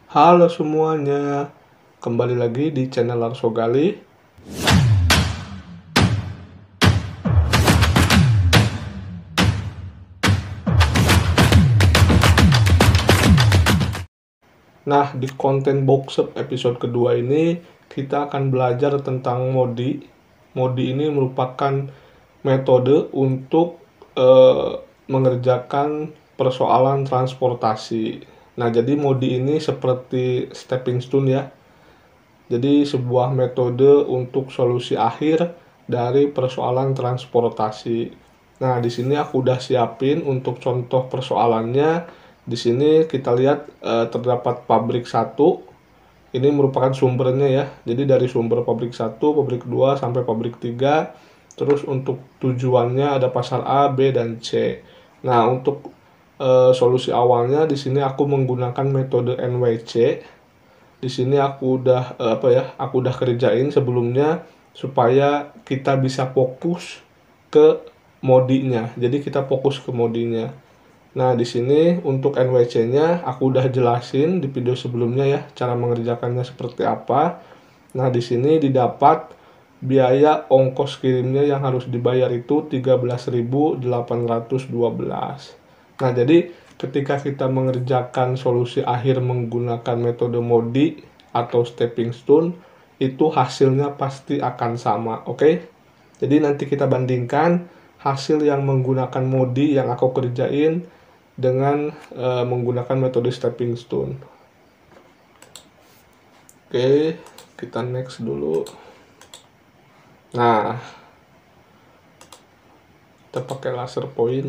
Halo semuanya, kembali lagi di channel Arso Gali. Nah, di konten boxer episode kedua ini, kita akan belajar tentang modi. Modi ini merupakan metode untuk mengerjakan persoalan transportasi. Nah, jadi modi ini seperti stepping stone ya. Jadi sebuah metode untuk solusi akhir dari persoalan transportasi. Nah, di sini aku udah siapin untuk contoh persoalannya. Di sini kita lihat terdapat pabrik 1. Ini merupakan sumbernya ya. Jadi dari sumber pabrik 1, pabrik 2 sampai pabrik 3. Terus untuk tujuannya ada pasar A, B dan C. Nah, untuk solusi awalnya di sini aku menggunakan metode NWC. Di sini aku udah aku udah kerjain sebelumnya supaya kita bisa fokus ke modinya. Jadi kita fokus ke modinya. Nah, di sini untuk NWC-nya aku udah jelasin di video sebelumnya ya, cara mengerjakannya seperti apa. Nah, di sini didapat biaya ongkos kirimnya yang harus dibayar itu 13.812. Nah, jadi ketika kita mengerjakan solusi akhir menggunakan metode modi atau stepping stone, itu hasilnya pasti akan sama, oke? Jadi nanti kita bandingkan hasil yang menggunakan modi yang aku kerjain dengan menggunakan metode stepping stone. Oke, kita next dulu. Nah, kita pakai laser point.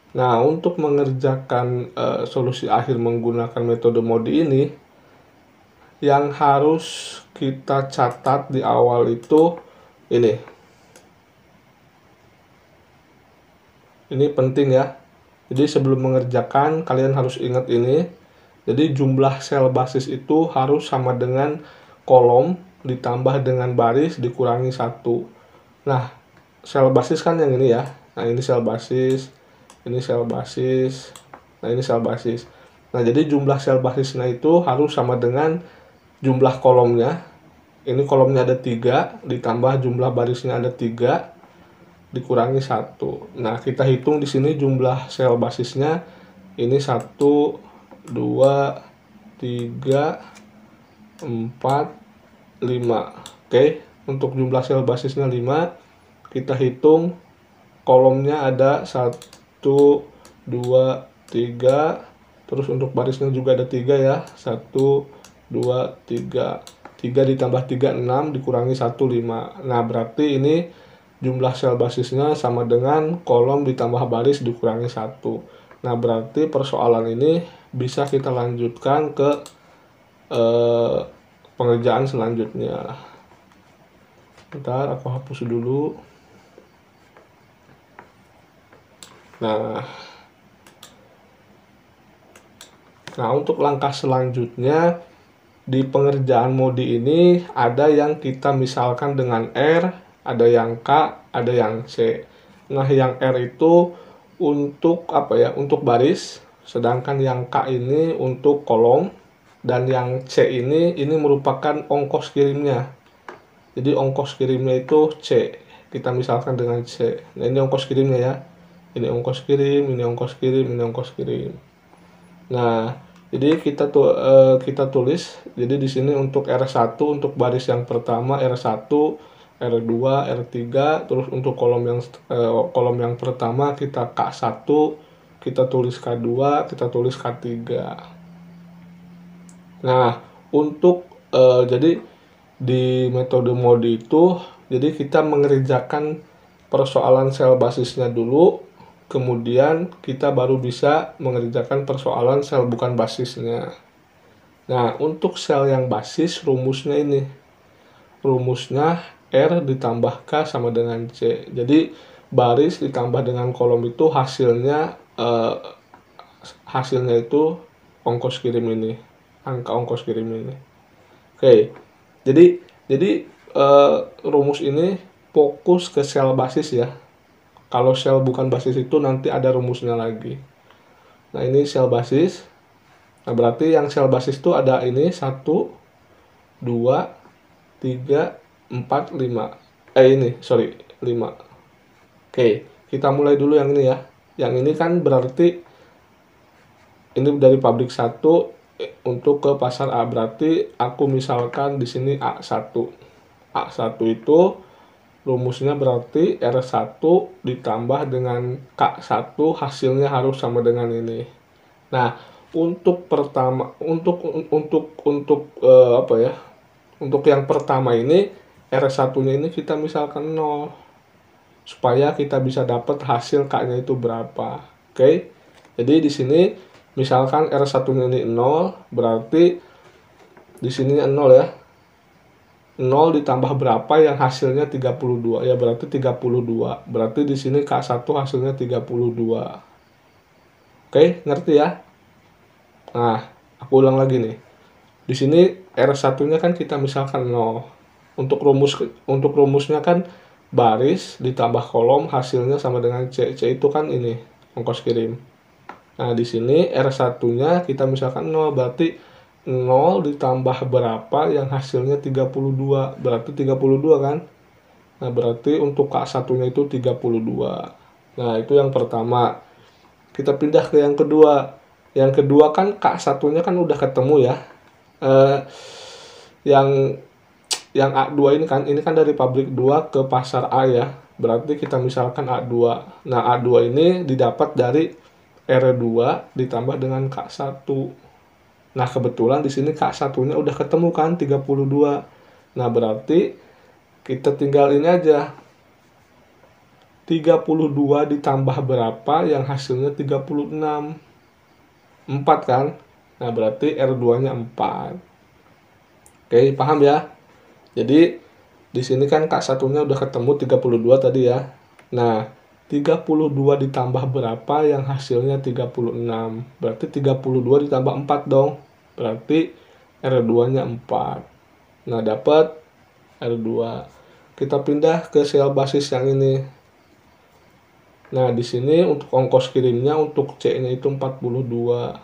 Nah, untuk mengerjakan solusi akhir menggunakan metode modi ini, yang harus kita catat di awal itu ini. Ini penting ya. Jadi sebelum mengerjakan kalian harus ingat ini. Jadi jumlah sel basis itu harus sama dengan kolom ditambah dengan baris dikurangi 1. Nah, sel basis kan yang ini ya. Nah, ini sel basis, ini sel basis, nah ini sel basis. Nah, jadi jumlah sel basisnya itu harus sama dengan jumlah kolomnya. Ini kolomnya ada 3, ditambah jumlah barisnya ada 3, dikurangi 1. Nah, kita hitung di sini jumlah sel basisnya ini 1, 2, 3, 4, 5. Oke, untuk jumlah sel basisnya 5, kita hitung kolomnya ada 1, 2, 3, terus untuk barisnya juga ada 3 ya. 1, 2, 3. 3 ditambah 3, 6, dikurangi 1, 5. Nah, berarti ini jumlah sel basisnya sama dengan kolom ditambah baris dikurangi 1. Nah, berarti persoalan ini bisa kita lanjutkan ke pengerjaan selanjutnya. Bentar, aku hapus dulu. Nah, untuk langkah selanjutnya di pengerjaan modi ini ada yang kita misalkan dengan R, ada yang K, ada yang C. Nah, yang R itu untuk untuk baris, sedangkan yang K ini untuk kolom, dan yang C ini merupakan ongkos kirimnya. Jadi ongkos kirimnya itu C. Kita misalkan dengan C. Nah, ini ongkos kirimnya ya. Ini ongkos kirim, ini ongkos kirim, ini ongkos kirim. Nah, jadi kita tulis. Jadi di sini untuk R1 untuk baris yang pertama R1, R2, R3, terus untuk kolom yang pertama kita K1, kita tulis K2, kita tulis K3. Nah, untuk jadi di metode modi itu, jadi kita mengerjakan persoalan sel basisnya dulu, kemudian kita baru bisa mengerjakan persoalan sel bukan basisnya. Nah, untuk sel yang basis rumusnya ini. Rumusnya R ditambah K sama dengan C. Jadi baris ditambah dengan kolom itu hasilnya itu ongkos kirim ini. Angka ongkos kirim ini. Oke. Jadi rumus ini fokus ke sel basis ya. Kalau sel bukan basis itu nanti ada rumusnya lagi. Nah, ini sel basis. Nah, berarti yang sel basis itu ada ini 1, 2, 3, 4, 5. Ini, sorry, 5. Oke, kita mulai dulu yang ini ya. Yang ini kan berarti ini dari pabrik 1 untuk ke pasar A. Berarti aku misalkan di sini A1. A1 itu rumusnya berarti R1 ditambah dengan K1 hasilnya harus sama dengan ini. Nah, untuk pertama apa ya? Untuk yang pertama ini R1-nya ini kita misalkan 0 supaya kita bisa dapat hasil K-nya itu berapa. Oke. Jadi di sini misalkan R1-nya ini 0, berarti di sini 0 ya. 0 ditambah berapa yang hasilnya 32, ya berarti 32. Berarti di sini K1 hasilnya 32. Oke, ngerti ya? Nah, aku ulang lagi nih. Di sini R1-nya kan kita misalkan 0. Untuk rumusnya kan baris ditambah kolom hasilnya sama dengan C. C itu kan ini, ongkos kirim. Nah, di sini R1-nya kita misalkan 0, berarti 0 ditambah berapa yang hasilnya 32. Berarti 32 kan? Nah, berarti untuk K1-nya itu 32. Nah, itu yang pertama. Kita pindah ke yang kedua. Yang kedua kan K1-nya kan udah ketemu ya. Yang A2 ini kan dari pabrik 2 ke pasar A ya. Berarti kita misalkan A2. Nah, A2 ini didapat dari R2 ditambah dengan K1. Nah, kebetulan di sini K1-nya udah ketemu kan 32. Nah, berarti kita tinggal ini aja. 32 ditambah berapa yang hasilnya 36. 4 kan? Nah, berarti R2-nya 4. Oke, paham ya? Jadi di sini kan K1-nya udah ketemu 32 tadi ya. Nah, 32 ditambah berapa yang hasilnya 36. Berarti 32 ditambah 4 dong. Berarti R2-nya 4. Nah, dapat R2. Kita pindah ke sel basis yang ini. Nah, di sini untuk ongkos kirimnya untuk C-nya itu 42.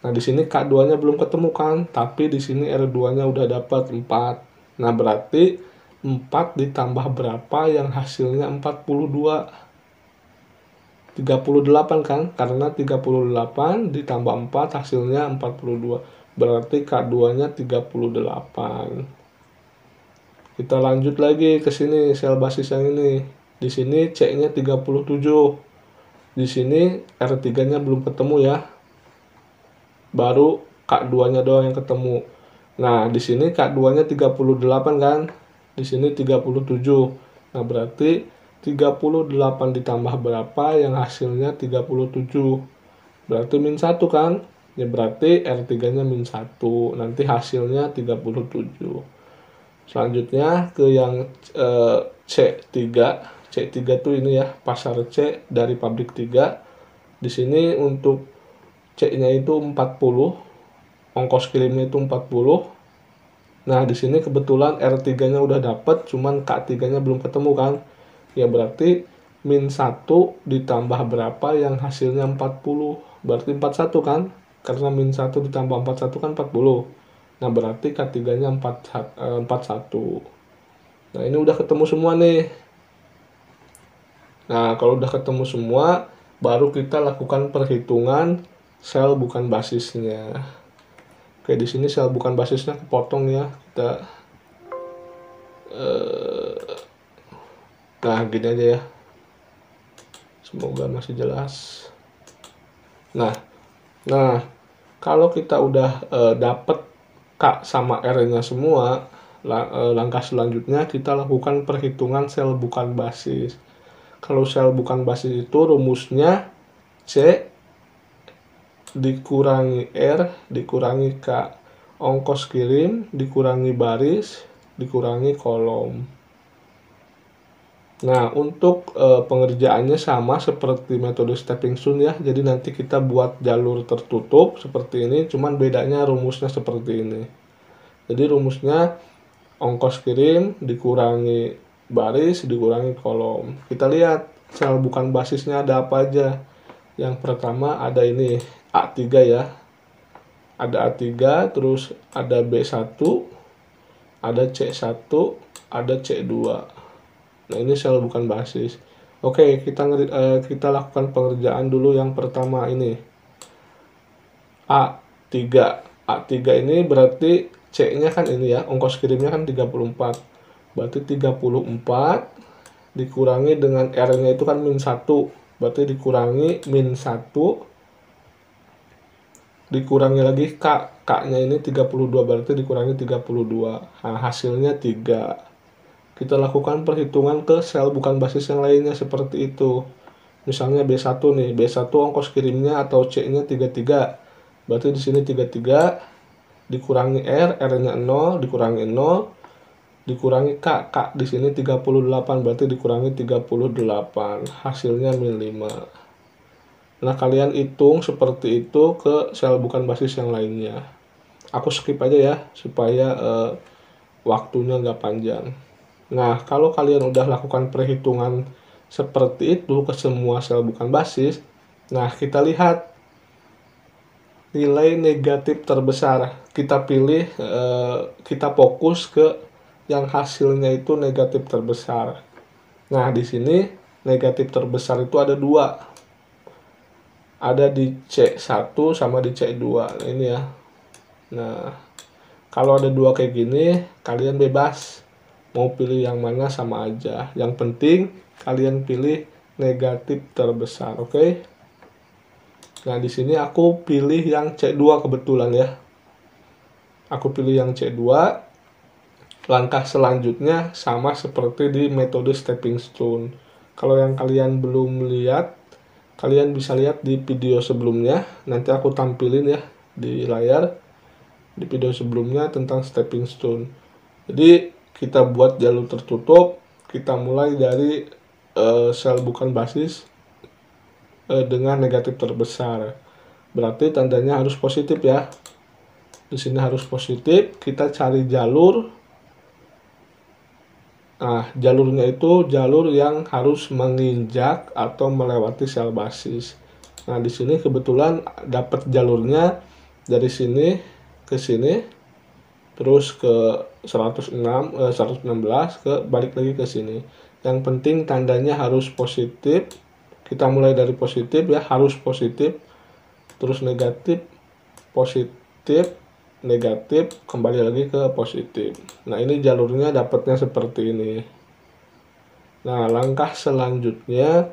Nah, di sini K2-nya belum ketemu kan, tapi di sini R2-nya udah dapat 4. Nah, berarti 4 ditambah berapa yang hasilnya 42. 38 kan, karena 38 ditambah 4 hasilnya 42. Berarti K2-nya 38. Kita lanjut lagi ke sini sel basis yang ini. Di sini C-nya 37. Di sini R3-nya belum ketemu ya. Baru K2-nya doang yang ketemu. Nah, di sini K2-nya 38 kan. Di sini 37. Nah, berarti 38 ditambah berapa yang hasilnya 37. Berarti min 1 kan. Ya berarti R3-nya min 1. Nanti hasilnya 37. Selanjutnya ke yang C3. C3 tuh ini ya, pasar C dari pabrik 3. Di sini untuk C-nya itu 40. Ongkos kirimnya itu 40. Nah, di sini kebetulan R3-nya udah dapat, cuman K3-nya belum ketemu kan. Ya berarti min 1 ditambah berapa yang hasilnya 40. Berarti 41 kan. Karena min 1 ditambah 41 kan 40. Nah, berarti K3-nya 41. Nah, ini udah ketemu semua nih. Nah, kalau udah ketemu semua, baru kita lakukan perhitungan sel bukan basisnya. Oke, di sini sel bukan basisnya kepotong ya. Nah, gini aja ya. Semoga masih jelas. Nah, kalau kita udah dapet K sama R-nya semua, langkah selanjutnya kita lakukan perhitungan sel bukan basis. Kalau sel bukan basis itu rumusnya C dikurangi R dikurangi K. Ongkos kirim dikurangi baris dikurangi kolom. Nah, untuk pengerjaannya sama seperti metode stepping stone ya. Jadi nanti kita buat jalur tertutup seperti ini, cuman bedanya rumusnya seperti ini. Jadi rumusnya ongkos kirim dikurangi baris dikurangi kolom. Kita lihat sel bukan basisnya ada apa aja. Yang pertama ada ini A3 ya. ada A3, terus ada B1, ada C1, ada C2. Nah, ini sel bukan basis. Oke, kita lakukan pengerjaan dulu yang pertama ini. A3. A3 ini berarti C-nya kan ini ya, ongkos kirimnya kan 34. Berarti 34 dikurangi dengan R-nya itu kan -1. Berarti dikurangi -1, dikurangi lagi K. K-nya ini 32, berarti dikurangi 32. Nah, hasilnya 3. Kita lakukan perhitungan ke sel bukan basis yang lainnya seperti itu. Misalnya B1 nih, B1 ongkos kirimnya atau C-nya 33. Berarti di sini 33 dikurangi R, R-nya 0, dikurangi 0, dikurangi K, K di sini 38, berarti dikurangi 38. Hasilnya -5. Nah, kalian hitung seperti itu ke sel bukan basis yang lainnya. Aku skip aja ya, supaya waktunya nggak panjang. Nah, kalau kalian udah lakukan perhitungan seperti itu ke semua sel bukan basis, nah kita lihat nilai negatif terbesar. Kita pilih, kita fokus ke yang hasilnya itu negatif terbesar. Nah, di sini negatif terbesar itu ada 2. Ada di C1 sama di C2. Nah, ini ya. Nah, kalau ada 2 kayak gini, kalian bebas mau pilih yang mana, sama aja. Yang penting kalian pilih negatif terbesar, oke? Nah, di sini aku pilih yang C2 kebetulan ya. Aku pilih yang C2. Langkah selanjutnya sama seperti di metode stepping stone. Kalau yang kalian belum lihat, kalian bisa lihat di video sebelumnya. Nanti aku tampilin ya di layar. Di video sebelumnya tentang stepping stone. Jadi kita buat jalur tertutup. Kita mulai dari sel bukan basis dengan negatif terbesar. Berarti tandanya harus positif ya. Di sini harus positif. Kita cari jalur. Nah, jalurnya itu jalur yang harus menginjak atau melewati sel basis. Nah, di sini kebetulan dapat jalurnya dari sini ke sini, terus ke 116 ke balik lagi ke sini. Yang penting tandanya harus positif. Kita mulai dari positif ya, harus positif, terus negatif, positif, negatif, kembali lagi ke positif. Nah, ini jalurnya dapatnya seperti ini. Nah, langkah selanjutnya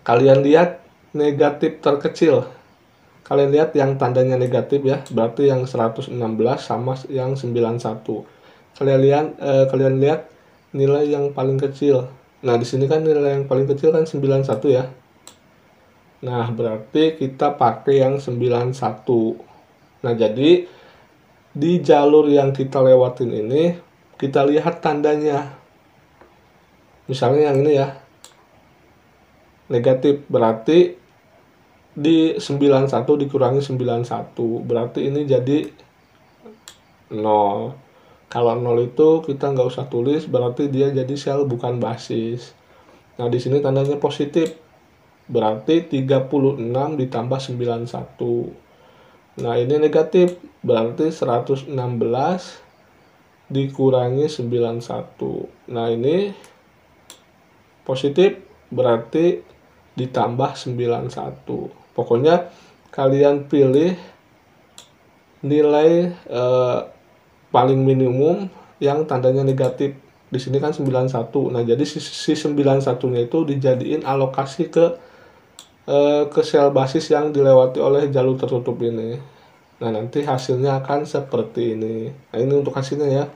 kalian lihat negatif terkecil. Kalian lihat yang tandanya negatif ya, berarti yang 116 sama yang 91. Kalian lihat nilai yang paling kecil. Nah, di sini kan nilai yang paling kecil kan 91 ya. Nah, berarti kita pakai yang 91. Nah, jadi di jalur yang kita lewatin ini, kita lihat tandanya. Misalnya yang ini ya, negatif, berarti di 91 dikurangi 91, berarti ini jadi 0. Kalau 0 itu kita nggak usah tulis, berarti dia jadi sel bukan basis. Nah, di sini tandanya positif, berarti 36 ditambah 91. Nah, ini negatif, berarti 116 dikurangi 91. Nah, ini positif, berarti ditambah 91. Pokoknya kalian pilih nilai paling minimum yang tandanya negatif. Di sini kan 91. Nah, jadi si 91-nya itu dijadiin alokasi ke sel basis yang dilewati oleh jalur tertutup ini. Nah, nanti hasilnya akan seperti ini. Nah, ini untuk hasilnya ya.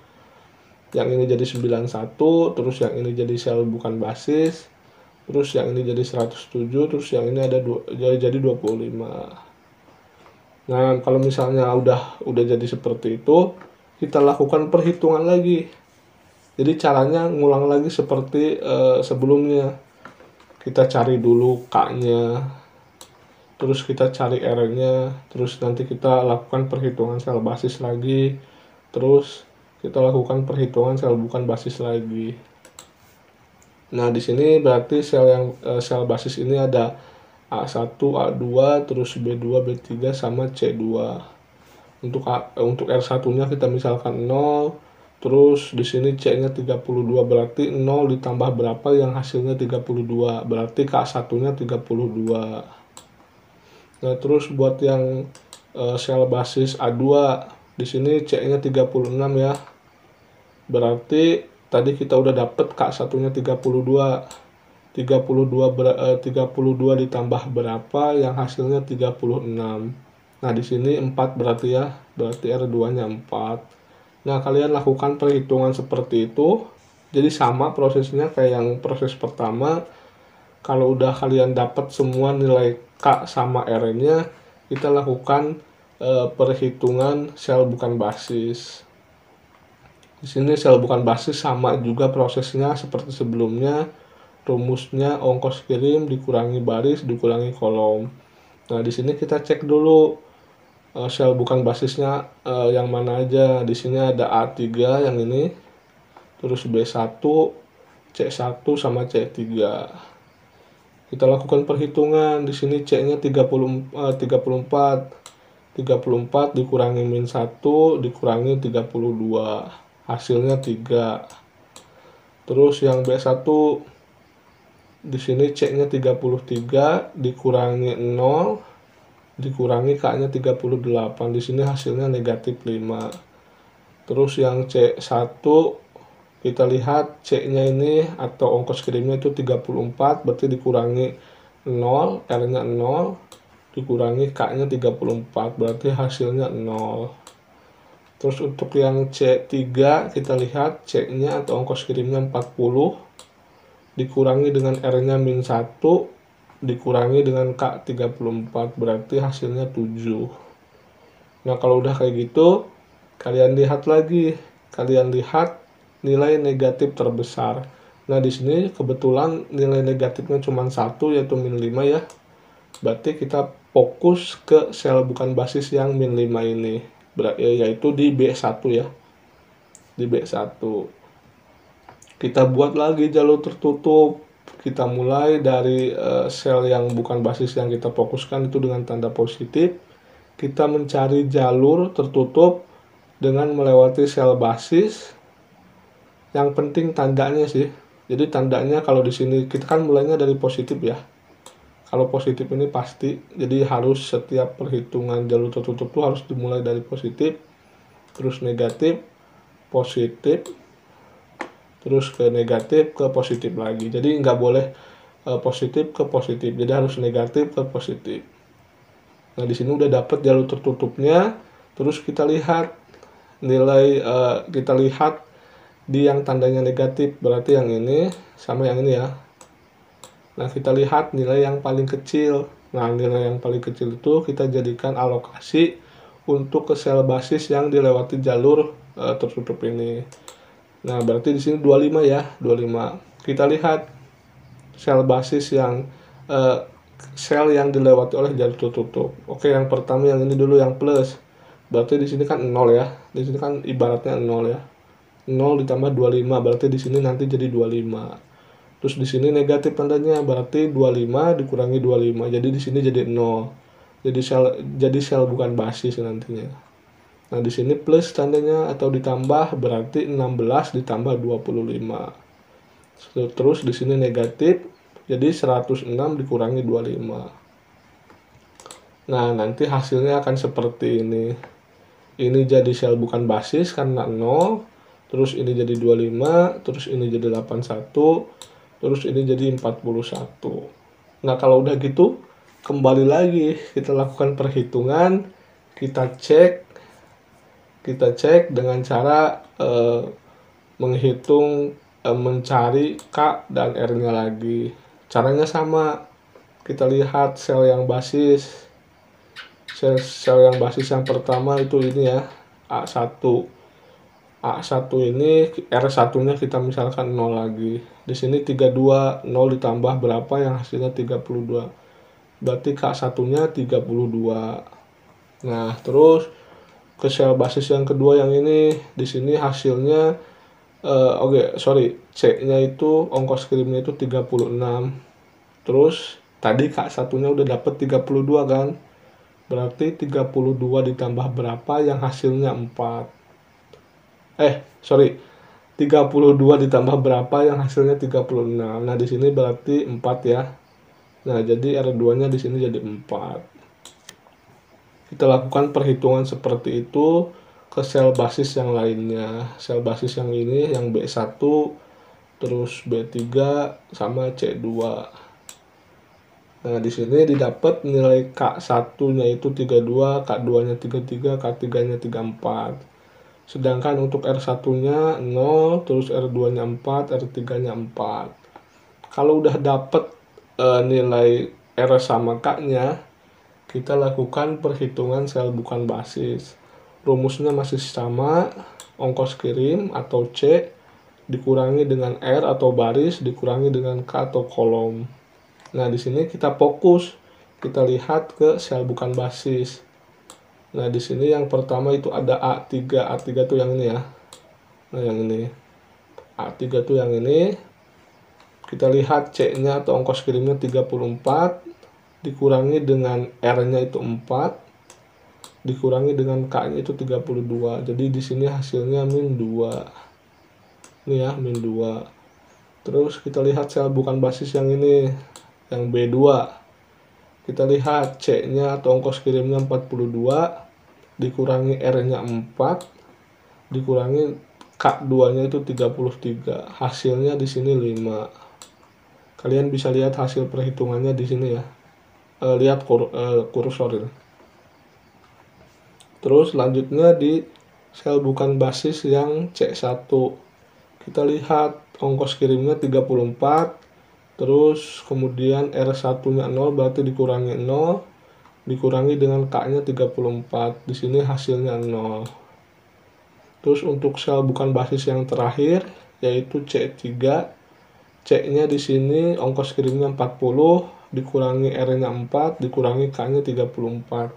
Yang ini jadi 91, terus yang ini jadi sel bukan basis, terus yang ini jadi 107, terus yang ini ada jadi 25. Nah, kalau misalnya udah jadi seperti itu, kita lakukan perhitungan lagi. Jadi caranya ngulang lagi seperti sebelumnya. Kita cari dulu K-nya, terus kita cari R-nya, terus nanti kita lakukan perhitungan sel basis lagi, terus kita lakukan perhitungan sel bukan basis lagi. Nah, di sini berarti sel basis ini ada A1, A2, terus B2, B3 sama C2. Untuk R1-nya kita misalkan 0, terus di sini C-nya 32, berarti 0 ditambah berapa yang hasilnya 32, berarti K1-nya 32. Nah, terus buat yang sel basis A2, di sini C-nya 36 ya. Berarti tadi kita udah dapet K1-nya 32. 32 ditambah berapa yang hasilnya 36. Nah, di sini 4 berarti ya. Berarti R2-nya 4. Nah, kalian lakukan perhitungan seperti itu. Jadi sama prosesnya kayak yang proses pertama. Kalau udah kalian dapat semua nilai K sama R-nya, kita lakukan perhitungan sel bukan basis. Di sini sel bukan basis sama juga prosesnya seperti sebelumnya. Rumusnya ongkos kirim dikurangi baris dikurangi kolom. Nah, di sini kita cek dulu sel bukan basisnya yang mana aja. Di sini ada A3 yang ini, terus B1, C1 sama C3. Kita lakukan perhitungan. Di sini C-nya 34. 34 dikurangi min 1 dikurangi 32. Hasilnya 3. Terus yang B1, di sini C-nya 33 dikurangi 0 dikurangi K-nya 38. Di sini hasilnya negatif 5. Terus yang C1 kita lihat C-nya ini atau ongkos kirimnya itu 34, berarti dikurangi 0, R-nya 0 dikurangi K-nya 34, berarti hasilnya 0. Terus untuk yang C3 kita lihat C-nya atau ongkos kirimnya 40 dikurangi dengan R-nya min 1 dikurangi dengan K 34, berarti hasilnya 7. Nah, kalau udah kayak gitu, kalian lihat lagi, kalian lihat nilai negatif terbesar. Nah, di sini kebetulan nilai negatifnya cuma 1, yaitu min 5 ya. Berarti kita fokus ke sel bukan basis yang min 5 ini, yaitu di B1 ya. Di B1. Kita buat lagi jalur tertutup. Kita mulai dari sel yang bukan basis yang kita fokuskan itu dengan tanda positif. Kita mencari jalur tertutup dengan melewati sel basis. Yang penting tandanya sih. Jadi tandanya kalau di sini kita kan mulainya dari positif ya. Kalau positif ini pasti, jadi harus setiap perhitungan jalur tertutup itu harus dimulai dari positif, terus negatif, positif, terus ke negatif ke positif lagi. Jadi nggak boleh positif ke positif, jadi harus negatif ke positif. Nah, di sini udah dapet jalur tertutupnya. Terus kita lihat nilai, kita lihat di yang tandanya negatif, berarti yang ini sama yang ini ya. Nah, kita lihat nilai yang paling kecil. Nah, nilai yang paling kecil itu kita jadikan alokasi untuk ke sel basis yang dilewati jalur tertutup ini. Nah, berarti di sini 25 ya, 25. Kita lihat sel basis yang sel yang dilewati oleh jalur tertutup. Oke, yang pertama yang ini dulu yang plus. Berarti di sini kan 0 ya. Di sini kan ibaratnya 0 ya. 0 ditambah 25, berarti di sini nanti jadi 25. Terus di sini negatif tandanya, berarti 25 dikurangi 25. Jadi di sini jadi 0. Jadi sel bukan basis nantinya. Nah, di sini plus tandanya atau ditambah, berarti 16 ditambah 25. Terus di sini negatif, jadi 106 dikurangi 25. Nah, nanti hasilnya akan seperti ini. Ini jadi sel bukan basis karena 0, terus ini jadi 25, terus ini jadi 81, terus ini jadi 41. Nah, kalau udah gitu, kembali lagi kita lakukan perhitungan, kita cek dengan cara menghitung, mencari K dan R-nya lagi. Caranya sama. Kita lihat sel yang basis. Sel yang basis yang pertama itu ini ya, A1. A1 ini R1-nya kita misalkan 0 lagi. Di sini 32, 0 ditambah berapa yang hasilnya 32. Berarti K1-nya 32. Nah, terus ke sel basis yang kedua yang ini, di sini hasilnya C-nya itu ongkos kirimnya itu 36. Terus tadi K1-nya udah dapet 32 kan. Berarti 32 ditambah berapa yang hasilnya 4. 32 ditambah berapa yang hasilnya 36. Nah, di sini berarti 4 ya. Nah, jadi R2-nya di sini jadi 4. Kita lakukan perhitungan seperti itu ke sel basis yang lainnya. Sel basis yang ini, yang B1, terus B3 sama C2. Nah, di sini didapat nilai K1-nya itu 32, K2-nya 33, K3-nya 34. Sedangkan untuk R1-nya 0, terus R2-nya 4, R3-nya 4. Kalau udah dapat nilai R sama K-nya, kita lakukan perhitungan sel bukan basis. Rumusnya masih sama, ongkos kirim atau C dikurangi dengan R atau baris dikurangi dengan K atau kolom. Nah, di sini kita fokus, kita lihat ke sel bukan basis. Nah, di sini yang pertama itu ada A3. A3 tuh yang ini ya. Nah, yang ini. A3 tuh yang ini. Kita lihat C-nya atau ongkos kirimnya 34 dikurangi dengan R-nya itu 4 dikurangi dengan K-nya itu 32. Jadi di sini hasilnya min 2. Ini ya, min 2. Terus kita lihat sel bukan basis yang ini, yang B2. Kita lihat C-nya atau ongkos kirimnya 42 dikurangi R-nya 4 dikurangi K2-nya itu 33. Hasilnya di sini 5. Kalian bisa lihat hasil perhitungannya di sini ya. Lihat kursor ini. Terus selanjutnya di sel bukan basis yang C1. Kita lihat ongkos kirimnya 34, terus kemudian R1-nya 0 berarti dikurangi 0, dikurangi dengan K-nya 34. Di sini hasilnya 0. Terus untuk sel bukan basis yang terakhir yaitu C3. C-nya di sini ongkos kirimnya 40, dikurangi R-nya 4, dikurangi K-nya 34.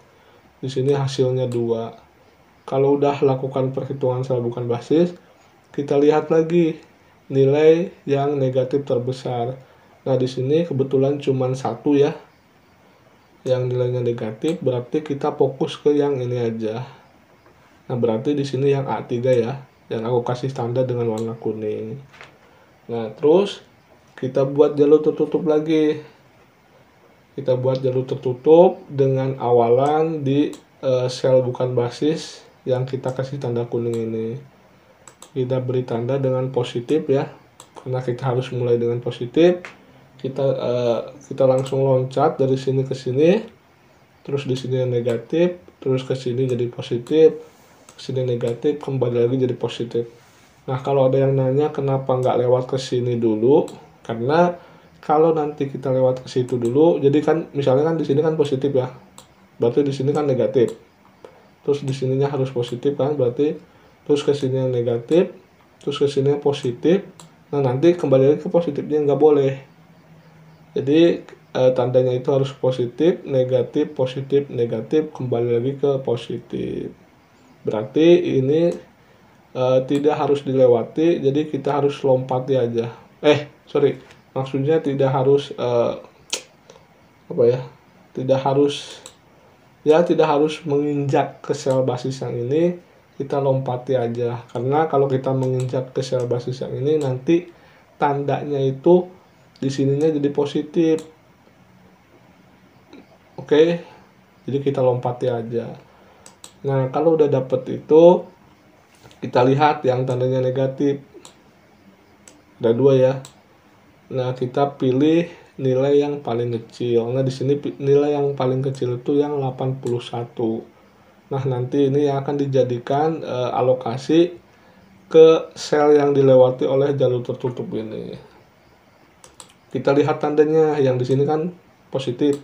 Di sini hasilnya 2. Kalau udah lakukan perhitungan sel bukan basis, kita lihat lagi nilai yang negatif terbesar. Nah, di sini kebetulan cuma 1 ya. Yang nilainya negatif, berarti kita fokus ke yang ini aja. Nah, berarti di sini yang A3 ya, yang aku kasih tanda dengan warna kuning. Nah, terus kita buat jalur tertutup lagi. Kita buat jalur tertutup dengan awalan di sel bukan basis yang kita kasih tanda kuning ini. Kita beri tanda dengan positif ya, karena kita harus mulai dengan positif. Kita langsung loncat dari sini ke sini, terus di sini negatif, terus ke sini jadi positif, ke sini negatif, kembali lagi jadi positif. Nah, kalau ada yang nanya kenapa nggak lewat ke sini dulu, karena kalau nanti kita lewat ke situ dulu, jadi kan misalnya kan di sini kan positif ya, berarti di sini kan negatif, terus di sininya harus positif kan, berarti terus ke sini yang negatif, terus ke sini yang positif. Nah, nanti kembali lagi ke positifnya nggak boleh. Jadi tandanya itu harus positif, negatif, kembali lagi ke positif. Berarti ini tidak harus dilewati, jadi kita harus lompati aja. Maksudnya tidak harus tidak harus menginjak ke sel basis yang ini, kita lompati aja. Karena kalau kita menginjak ke sel basis yang ini, nanti tandanya itu di sininya jadi positif. Oke, jadi kita lompati aja. Nah, kalau udah dapet itu, kita lihat yang tandanya negatif. Ada 2 ya. Nah, kita pilih nilai yang paling kecil. Nah, di sini nilai yang paling kecil itu yang 81. Nah, nanti ini yang akan dijadikan alokasi ke sel yang dilewati oleh jalur tertutup ini. Kita lihat tandanya, yang di sini kan positif.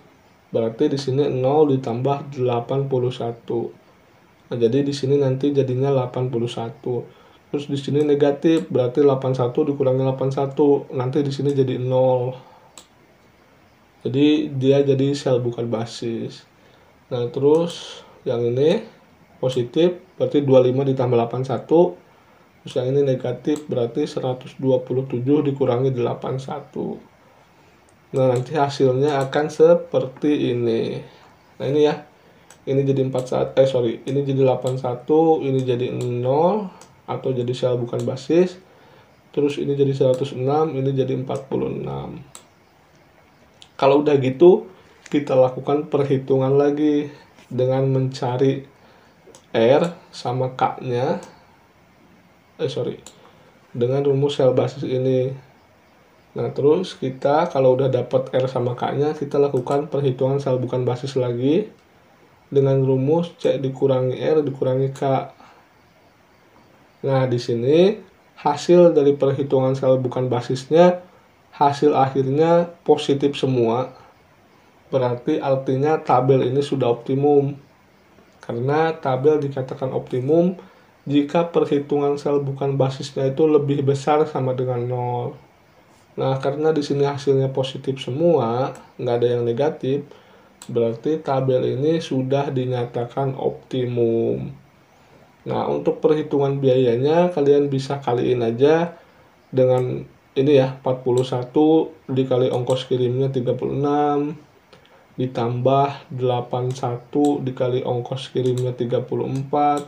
Berarti di sini 0 ditambah 81. Nah, jadi di sini nanti jadinya 81. Terus di sini negatif, berarti 81 dikurangi 81, nanti di sini jadi 0. Jadi dia jadi sel bukan basis. Nah, terus yang ini positif, berarti 25 ditambah 81. Terus yang ini negatif, berarti 127 dikurangi 81. Nah, nanti hasilnya akan seperti ini. Nah, ini ya. ini jadi 41, ini jadi 81, ini jadi 0 atau jadi sel bukan basis. Terus ini jadi 106, ini jadi 46. Kalau udah gitu, kita lakukan perhitungan lagi dengan mencari R sama K-nya. Dengan rumus sel basis ini. Nah, terus kita kalau udah dapat R sama K-nya, kita lakukan perhitungan sel bukan basis lagi dengan rumus C dikurangi R dikurangi K. Nah, di sini hasil dari perhitungan sel bukan basisnya, hasil akhirnya positif semua. Berarti artinya tabel ini sudah optimum. Karena tabel dikatakan optimum jika perhitungan sel bukan basisnya itu lebih besar sama dengan 0. Nah, karena di sini hasilnya positif semua, nggak ada yang negatif, berarti tabel ini sudah dinyatakan optimum. Nah, untuk perhitungan biayanya, kalian bisa kaliin aja dengan ini ya, 41 dikali ongkos kirimnya 36, ditambah 81 dikali ongkos kirimnya 34.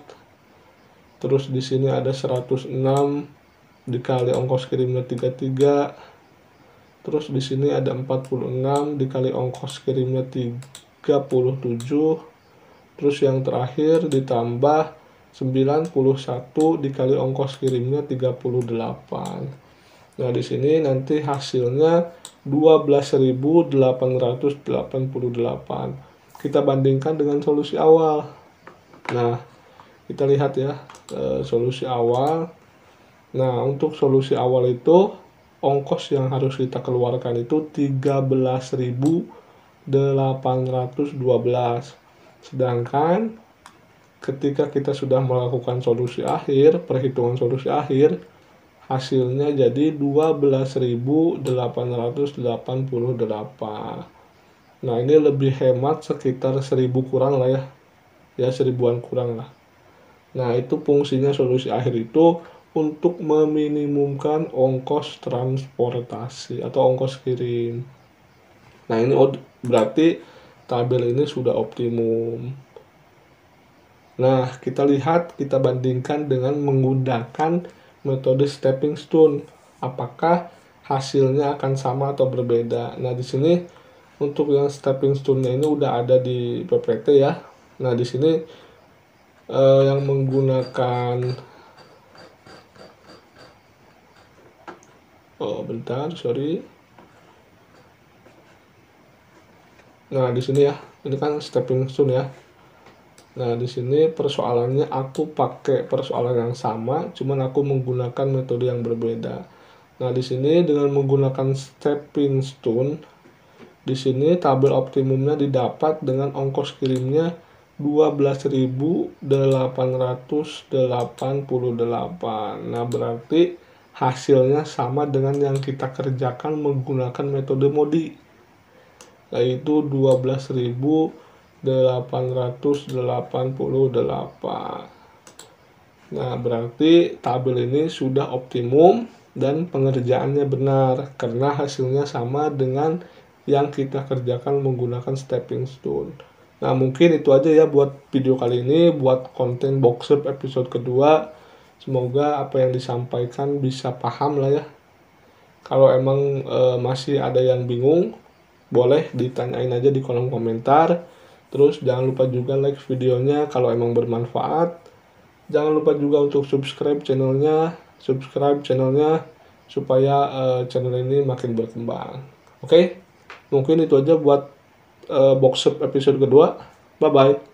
Terus di sini ada 106 dikali ongkos kirimnya 33. Terus di sini ada 46 dikali ongkos kirimnya 37. Terus yang terakhir ditambah 91 dikali ongkos kirimnya 38. Nah, di sini nanti hasilnya 12.888. Kita bandingkan dengan solusi awal. Nah, kita lihat ya solusi awal. Nah, untuk solusi awal itu ongkos yang harus kita keluarkan itu 13.812. Sedangkan ketika kita sudah melakukan solusi akhir, perhitungan solusi akhir, hasilnya jadi 12.888. Nah, ini lebih hemat sekitar 1.000 kurang lah ya. Ya, 1.000-an kurang lah. Nah, itu fungsinya solusi akhir itu untuk meminimumkan ongkos transportasi atau ongkos kirim. Nah, ini berarti tabel ini sudah optimum. Nah, kita lihat, kita bandingkan dengan menggunakan metode stepping stone. Apakah hasilnya akan sama atau berbeda? Nah, di sini untuk yang stepping stone-nya ini udah ada di PPT ya. Nah, di sini yang menggunakan Nah, di sini ya, ini kan stepping stone ya. Nah, di sini persoalannya aku pakai persoalan yang sama, cuman aku menggunakan metode yang berbeda. Nah, di sini dengan menggunakan stepping stone, di sini tabel optimumnya didapat dengan ongkos kirimnya 12.888. Nah, berarti hasilnya sama dengan yang kita kerjakan menggunakan metode MODI, yaitu 12.888. Nah, berarti tabel ini sudah optimum dan pengerjaannya benar karena hasilnya sama dengan yang kita kerjakan menggunakan stepping stone. Nah, mungkin itu aja ya buat video kali ini, buat konten Boxer episode kedua. Semoga apa yang disampaikan bisa paham lah ya. Kalau emang masih ada yang bingung, boleh ditanyain aja di kolom komentar. Terus jangan lupa juga like videonya kalau emang bermanfaat. Jangan lupa juga untuk subscribe channelnya supaya channel ini makin berkembang. Oke, mungkin itu aja buat Boxer episode kedua. Bye bye.